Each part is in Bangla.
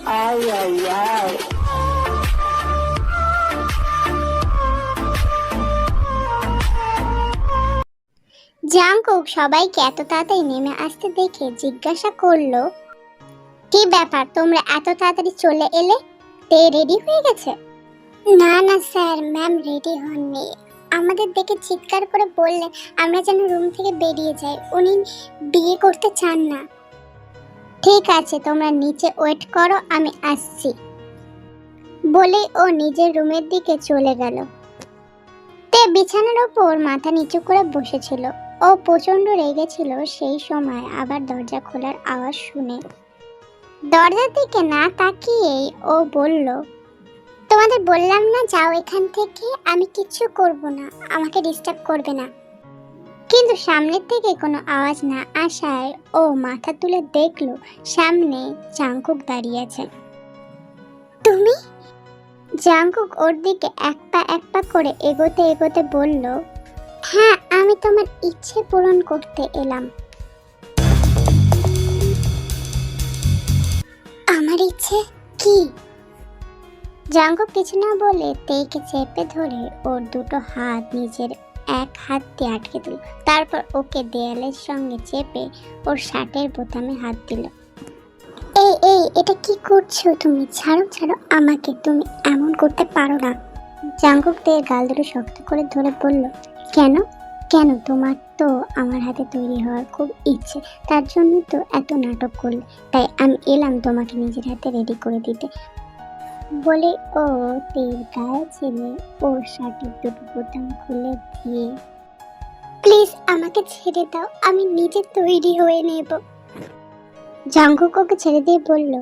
Ay, ay, ay. জাঙ্কুক সবাইকে এত তাড়াতাড়ি নেমে আসতে দেখে জিজ্ঞাসা করলো, কি ব্যাপার, তোমরা এত তাড়াতাড়ি চলে এলে? তে রেডি হয়ে গেছে? না না স্যার, ম্যাম রেডি হননি। আমাদের দেখে চিৎকার করে বললেন আমরা যেন রুম থেকে বেরিয়ে যাই, উনি বিয়ে করতে চান না। ঠিক আছে, তোমরা নিচে ওয়েট করো, আমি আসছি বলে ও নিজের রুমের দিকে চলে গেল। তে বিছানার ওপর মাথা নিচু করে বসেছিল। ও প্রচন্ড রেগেছিল সেই সময় আবার দরজা খোলার আওয়াজ শুনে। দরজার দিকে না তাকিয়েই ও বলল, তোমাদের বললাম না যাও এখান থেকে, আমি কিচ্ছু করব না, আমাকে ডিস্টার্ব করবে না। কিন্তু সামনের থেকে কোনো আওয়াজ না আসায় ও মাথা তুলে দেখলো সামনে জাঙ্কুক দাঁড়িয়ে আছে। তুমি? জাঙ্কুক ওর দিকে এক পা করে এগোতে এগোতে বলল, হ্যাঁ, আমি তোমার ইচ্ছে পূরণ করতে এলাম। আমার ইচ্ছে কি? জাঙ্কুক কিছু না বলে তেকে চেপে ধরে ওর দুটো হাত নিজের এক হাত দিয়ে আটকে দিল, তারপর ওকে দেয়ালের সঙ্গে চেপে ওর শার্টের বোতামে হাত দিল। এই এই, এটা কি করছো তুমি? ছাড়ো ছাড়ো আমাকে, তুমি এমন করতে পারো না। জাঙ্কুক তের গাল দুটো শক্ত করে ধরে বলল, কেন কেন, তোমার তো আমার হাতে তৈরি হওয়ার খুব ইচ্ছে, তার জন্য তো এত নাটক করলে, তাই আমি এলাম তোমাকে নিজের হাতে রেডি করে দিতে বলে ও তের গায়ে ছেড়ে ওর শার্টের দুটো বোতাম খুলে দিয়ে, প্লিজ আমাকে ছেড়ে দাও, আমি নিজে তৈরি হয়ে নেব। জাঙ্কুক ওকে ছেড়ে দিয়ে বলল,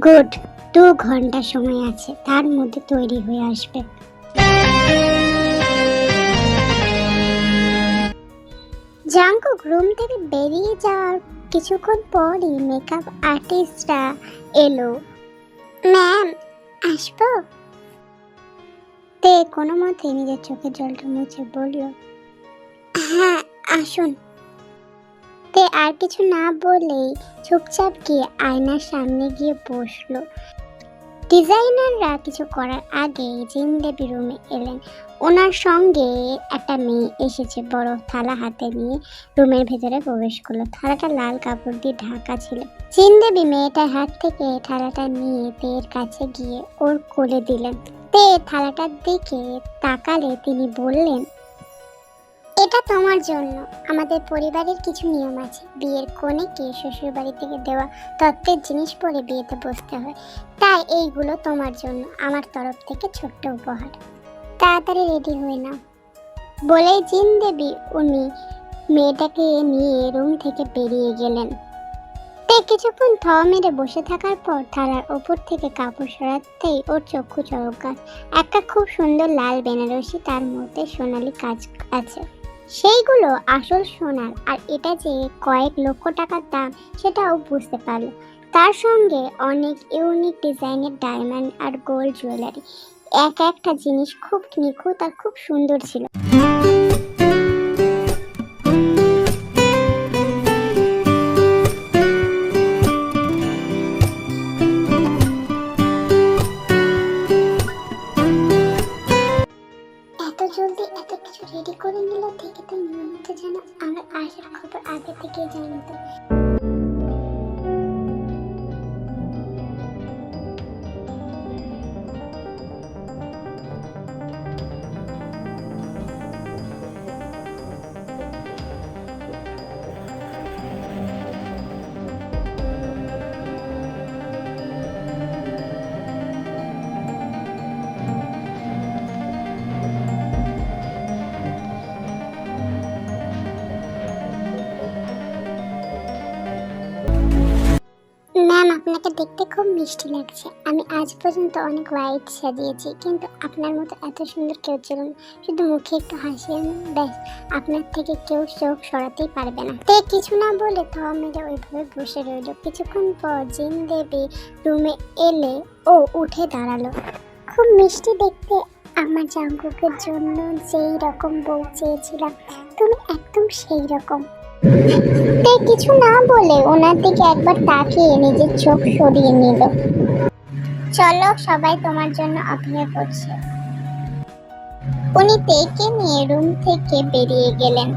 গুড, 2 ঘন্টা সময় আছে, তার মধ্যে তৈরি হয়ে আসবে। জাঙ্কুক রুম থেকে বেরিয়ে যাওয়ার কিছুক্ষণ পরই মেকআপ আর্টিস্টরা এলো। ম্যাম আসবো? তে কোনো মতে নিজের চোখের জলটা মুছে বলল, হ্যাঁ আসুন। তে আর কিছু না বলেই চুপচাপ গিয়ে আয়নার সামনে গিয়ে বসলো। ডিজাইনাররা কিছু করার আগে জিন দেবী রুমে এলেন। ওনার সঙ্গে একটা মেয়ে এসেছে, বড় থালা হাতে নিয়ে রুমের ভেতরে প্রবেশ করলো। থালাটা লাল কাপড় দিয়ে ঢাকা ছিল। জিন দেবী মেয়েটার হাত থেকে থালাটা নিয়ে তের কাছে গিয়ে ওর কোলে দিলেন। তে থালাটার দিকে তাকালে তিনি বললেন, এটা তোমার জন্য। আমাদের পরিবারের কিছু নিয়ম আছে, বিয়ের কনেকে শ্বশুর বাড়ি থেকে দেওয়া তত্ত্বের জিনিস পরে বিয়েতে বসতে হয়, তাই এইগুলো তোমার জন্য আমার তরফ থেকে ছোট্ট উপহার। তাড়াতাড়ি রেডি হয়ে নাও বলেই জিন দেবী উনি মেয়েটাকে নিয়ে রুম থেকে বেরিয়ে গেলেন। তে কিছুক্ষণ থ মেরে বসে থাকার পর থালার ওপর থেকে কাপড় সরাতেই ওর চক্ষু চড়ক গাছ। একটা খুব সুন্দর লাল বেনারসি, তার মধ্যে সোনালি কাজ আছে, সেইগুলো আসল সোনার, আর এটা যে কয়েক লক্ষ টাকার দাম সেটাও বুঝতে পারলো। তার সঙ্গে অনেক ইউনিক ডিজাইনের ডায়মন্ড আর গোল্ড জুয়েলারি, এক একটা জিনিস খুব নিখুঁত আর খুব সুন্দর ছিল। এত জলদি এত কিছু রেডি করে নিল দেখে তো মনে হচ্ছে যেন আমার আসার খবর আগে থেকেই জানতো। ম্যাম, আপনাকে দেখতে খুব মিষ্টি লাগছে। আমি আজ পর্যন্ত অনেক হোয়াইট সাজিয়েছি, কিন্তু আপনার মতো এত সুন্দর কেউ ছিল না। শুধু মুখে একটু হাসি আনুন, ব্যাস, আপনার থেকে কেউ চোখ সরাতেই পারবে না। তে কিছু না বলে থ মেরে ওইভাবে বসে রইল। কিছুক্ষণ পর জিন দেবী রুমে এলে ও উঠে দাঁড়ালো। খুব মিষ্টি দেখতে, আমার জাঙ্কুকের জন্য যেই রকম বউ চেয়েছিলাম তুমি একদম সেই রকম। তে কিছু না বলে ওনার দিকে একবার তাকিয়ে নিজের চোখ সরিয়ে নিল। চলো, সবাই তোমার জন্য অপেক্ষা করছে। উনি তেকে নিয়ে রুম থেকে বেরিয়ে গেলেন।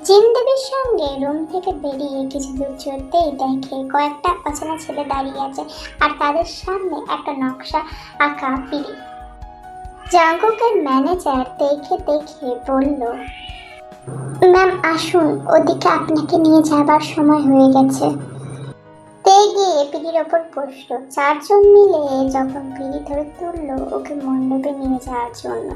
জিমদেবীর সঙ্গে রুম থেকে বেরিয়ে কিছু দূর চলতেই দেখে কয়েকটা অচেনা ছেলে দাঁড়িয়ে আছে, আর তাদের সামনে একটা নকশা আঁকা পিড়ি। জাঙ্কুকের ম্যানেজার দেখে বলল, ম্যাম আসুন, ওদিকে আপনাকে নিয়ে যাবার সময় হয়ে গেছে। তে গিয়ে পিড়ির ওপর বসলো। চারজন মিলে যখন পিড়ি ধরে তুললো ওকে মণ্ডপে নিয়ে যাওয়ার জন্য।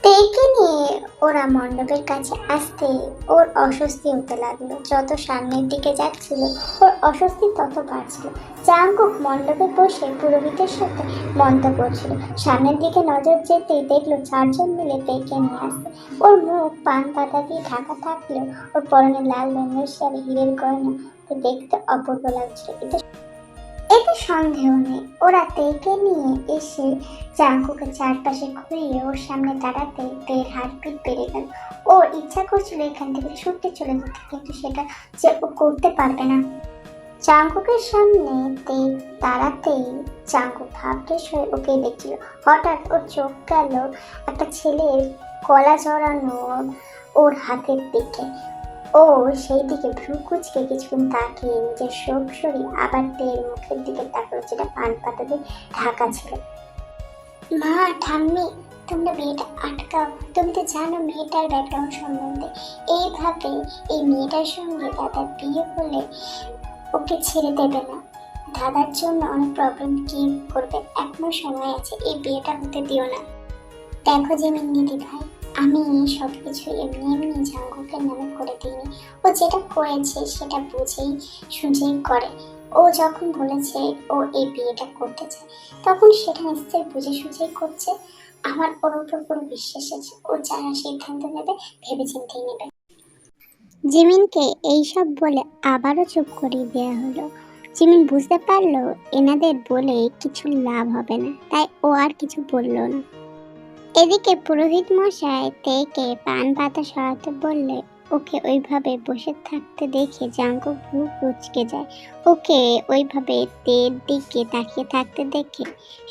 তেকে নিয়ে ওরা মণ্ডপের কাছে আসতে ওর অস্বস্তি হতে লাগলো। যত সামনের দিকে যাচ্ছিল ওর অস্বস্তি তত বাড়ছিল। জাঙ্কুক মণ্ডপে বসে পুরোহিতের সাথে মন্ত্র করছিল। সামনের দিকে নজর যেতেই দেখলো চারজন মিলে তেকে নিয়ে আসছে। ওর মুখ পান পাতা দিয়ে ঢাকা থাকলেও ওর পরনে লাল রঙের শাড়ি, হীরের গয়না দেখতে অপূর্ব লাগছিল। এতে সন্দেহ নেই, ওরা তেকে নিয়ে এসে জাঙ্কুকে চারপাশে ঘুরিয়ে ওর সামনে দাঁড়াতে তের হার্টবিট বেড়ে গেল। ওর ইচ্ছা করছিল এখান থেকে ছুটতে চলে যেতে, কিন্তু সেটা যে ও করতে পারবে না। জাঙ্কুকের সামনে তে দাঁড়াতেই জাঙ্কুক ভাবলেশ হয়ে ওকে দেখছিল। হঠাৎ ওর চোখ গেল একটা ছেলের গলা জড়ানো ওর হাতের দিকে। ও সেই দিকে ভ্রু কুচকে কিছুক্ষণ তাকিয়ে নিজের শোক সরিয়ে আবার তের মুখের দিকে তাকালো, যেটা পান পাতা দিয়ে ঢাকা ছিল। মা, ঠাম্মি, তোমরা বিয়েটা আটকাও। তুমি তো জানো মেয়েটার ব্যাকগ্রাউন্ড সম্বন্ধে। এইভাবে এই মেয়েটার সঙ্গে দাদার বিয়ে হলে ওকে ছেড়ে দেবে না। দাদার জন্য অনেক প্রবলেম ক্রিয়েট করবে। এখনো সময় আছে, এই বিয়েটা হতে দিও না। দেখো জিমিন ভাই, আমি সবকিছু এমনি জাঙ্কুকের নামে করে দিইনি। ও যেটা করেছে সেটা বুঝেই সুঝেই করে। ও যখন বলেছে ও এই বিয়েটা করতে চায়, তখন সেটা নিশ্চয়ই বুঝে সুঝেই করছে। আমার ওর উপর পুরো বিশ্বাস আছে। ও যারা সিদ্ধান্ত নেবে ভেবে চিন্তেই নেবে। জিমিনকে এইসব বলে আবারও চুপ করিয়ে দেওয়া হলো। জিমিন বুঝতে পারলো এনাদের বলে কিছু লাভ হবে না, তাই ও আর কিছু বলল না। এদিকে পুরোহিত মশাই তেকে পান পাতা সরাতে বললে ওকে ওইভাবে বসে থাকতে দেখে জাঙ্কুক ভ্রু কুঁচকে যায়। ওকে ওইভাবে তের দিকে তাকিয়ে থাকতে দেখে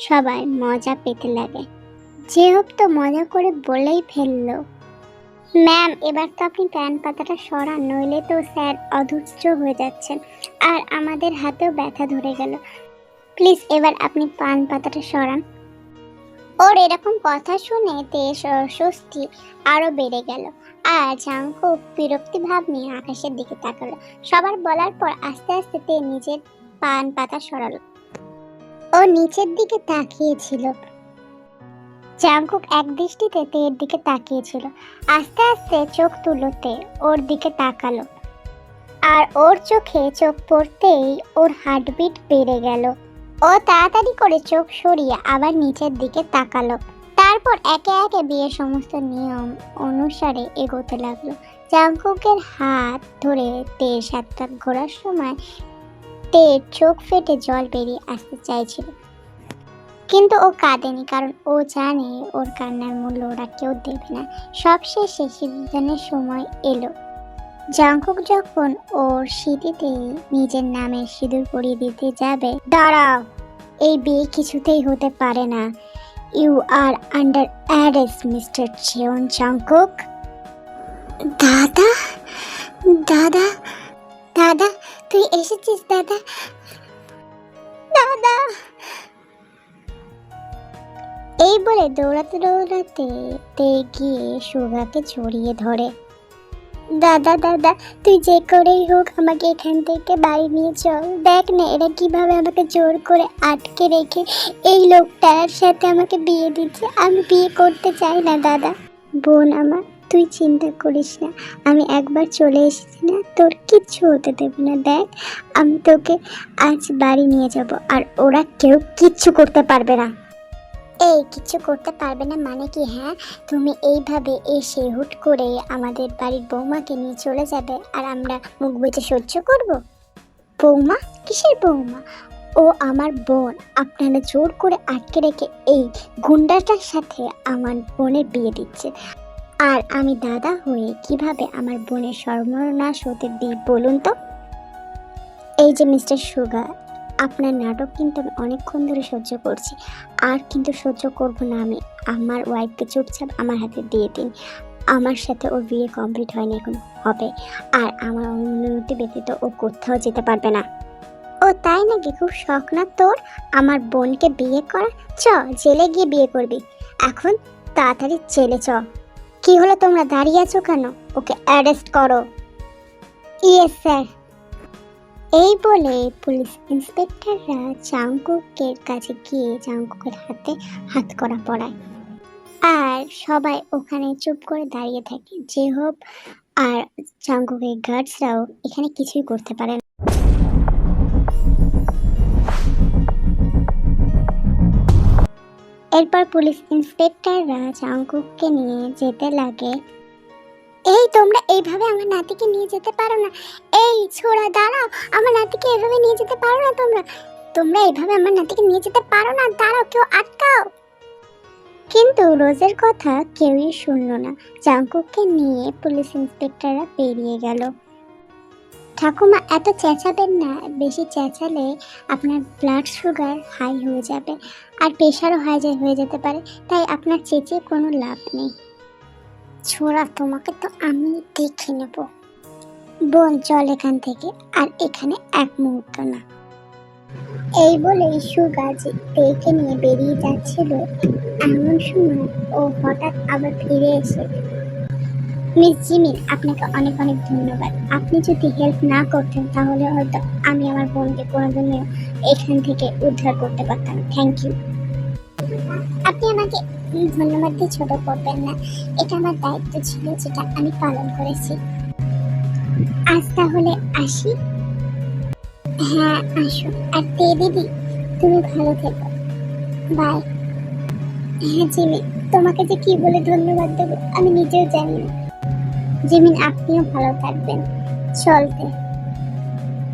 সবাই মজা পেতে লাগে। যে হোক তো মজা করে বলেই ফেললো, ম্যাম এবার তো আপনি প্যান পাতাটা সরান, নইলে তো স্যার অধৈর্য হয়ে যাচ্ছেন আর আমাদের হাতেও ব্যথা ধরে গেল। প্লিজ এবার আপনি পান পাতাটা সরান। ওর এরকম কথা শুনে তের স্বস্তি আরো বেড়ে গেল, আর জাঙ্কুক বিরক্তি ভাব নিয়ে আকাশের দিকে তাকালো। সবার বলার পর আস্তে আস্তে তে নিজের পান পাতা সরালো। ও নিচের দিকে তাকিয়েছিল। জাঙ্কুক এক দৃষ্টিতে তের দিকে তাকিয়েছিল। আস্তে আস্তে চোখ তুললো তে, ওর দিকে তাকালো, আর ওর চোখে চোখ পড়তেই ওর হার্টবিট বেড়ে গেল। ও তাড়াতাড়ি করে চোখ সরিয়ে আবার নিচের দিকে তাকালো। তারপর একে একে বিয়ের সমস্ত নিয়ম অনুসারে এগোতে লাগলো। জাঙ্কুকের হাত ধরে তের সাথে ঘোরার সময় তের চোখ ফেটে জল বেরিয়ে আসতে চাইছিল, কিন্তু ও কাঁদেনি, কারণ ও জানে ওর কান্নার মূল্য ওরা কেউ দেবে না। সবশেষে সিদ্ধান্তের সময় এলো। জাঙ্কুক যখন ওর স্মৃতিতে নিজের নামে সিঁদুর পরিয়ে দিতে যাবে, দাঁড়াও, এই বিয়ে কিছুতেই হতে পারে না। You are under arrest mister Jeon Jungkook. দাদা, দাদা, দাদা, তুই এসেছিস দাদা, দাদা। এই বলে দৌড়াতে দৌড়াতে তে গিয়ে সুগাকে জড়িয়ে ধরে। দাদা, দাদা, তুই যে করেই হোক আমাকে এখান থেকে বাড়ি নিয়ে চল। দেখ না এরা কিভাবে আমাকে জোর করে আটকে রেখে এই লোকটার সাথে আমাকে বিয়ে দিচ্ছে। আমি বিয়ে করতে চাই না দাদা। বোন আমার, তুই চিন্তা করিস না, আমি একবার চলে এসেছি না, তোর কিচ্ছু হতে দেবে না। দেখ আমি তোকে আজ বাড়ি নিয়ে যাব, আর ওরা কেউ কিচ্ছু করতে পারবে না। এই কিছু করতে পারবে না মানে কি? হ্যাঁ, তুমি এইভাবে এসে হুট করে আমাদের বাড়ির বৌমাকে নিয়ে চলে যাবে আর আমরা মুখ বুজে সহ্য করব? বৌমা? কিসের বৌমা? ও আমার বোন। আপনারা জোর করে আটকে রেখে এই গুন্ডাটার সাথে আমার বোনের বিয়ে দিচ্ছে। আর আমি দাদা হয়ে কিভাবে আমার বোনের সর্বনাশ হতে দিই বলুন তো? এই যে মিস্টার সুগার, আপনার নাটক কিন্তু আমি অনেকক্ষণ ধরে সহ্য করছি, আর কিন্তু সহ্য করব না আমি। আমার ওয়াইফকে চুপচাপ আমার হাতে দিয়ে দিন। আমার সাথে ওর বিয়ে কমপ্লিট হয়নি, এখন হবে। আর আমার অনুমতি ব্যতীত ও কোথাও যেতে পারবে না। ও তাই নাকি? খুব শখ না তোর আমার বোনকে বিয়ে করা? চ, জেলে গিয়ে বিয়ে করবি এখন, তাড়াতাড়ি জেলে চ। কি হলো, তোমরা দাঁড়িয়ে আছো কেন? ওকে অ্যারেস্ট করো। Yes sir. এই বলে পুলিশ ইন্সপেক্টররা জাংকুকের কাছে গিয়ে জাংকুকের হাতে হাত করা পড়ায়। আর সবাই ওখানে চুপ করে দাঁড়িয়ে থাকে। যে হোক, আর জাংকুকের গার্ডসরাও এখানে কিছুই করতে পারে না। এরপর পুলিশ ইন্সপেক্টররা জাংকুককে নিয়ে যেতে লাগে। এই তোমরা এইভাবে আমার নাতিকে নিয়ে যেতে পারো না। এই ছোড়া দাঁড়াও, আমার নাতিকে এইভাবে নিয়ে যেতে পারো না। তোমরা তোমরা এইভাবে আমার নাতিকে নিয়ে যেতে পারো না, দাঁড়াও, কেউ আটকাও। কিন্তু রোজের কথা কেউই শুনল না। জাংকুককে নিয়ে পুলিশ ইন্সপেক্টররা বেরিয়ে গেল। ঠাকুমা, এত চেঁচাবেন না, বেশি চেঁচালে আপনার ব্লাড সুগার হাই হয়ে যাবে, আর প্রেশারও হাই হয়ে যেতে পারে, তাই আপনার চেঁচিয়ে কোনো লাভ নেই। ছোড়া, তোমাকে তো আমি দেখে নেব। বোন, চল এখান থেকে, আর এখানে এক মুহূর্ত না। এই বলে সুগা তেকে নিয়ে বেরিয়ে যাচ্ছিল, এমন সময় ও হঠাৎ আবার ফিরে এসে, মিস জিমিন, আপনাকে অনেক অনেক ধন্যবাদ। আপনি যদি হেল্প না করতেন তাহলে হয়তো আমি আমার বোনকে কোনোদিনও এখান থেকে উদ্ধার করতে পারতাম। Thank you. আপনি আমাকে ধন্যবাদ দিয়ে ছোট করবেন না, এটা আমার দায়িত্ব ছিল যেটা আমি পালন করেছি। আজ তাহলে আসি। হ্যাঁ আসো। আর তে দিদি, তুমি ভালো থেকো। বাই। হ্যাঁ জিমিন, তোমাকে যে কি বলে ধন্যবাদ দেবো আমি নিজেও জানি না। জিমিন, আপনিও ভালো থাকবেন। চলতে।